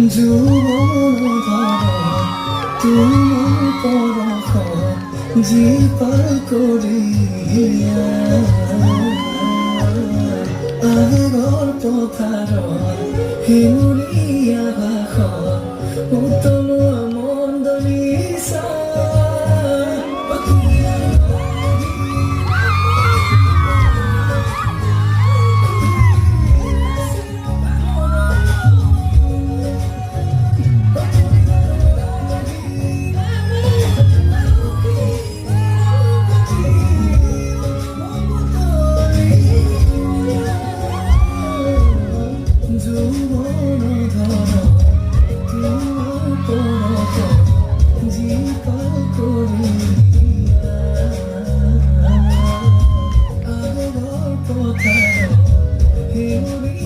যৌবন তুমি পরখ জীপাল করিয়া আবেগৰ পথাৰত শিমুলীয়া ভাষণ উতলোৱা মন্দলিচা যৌবন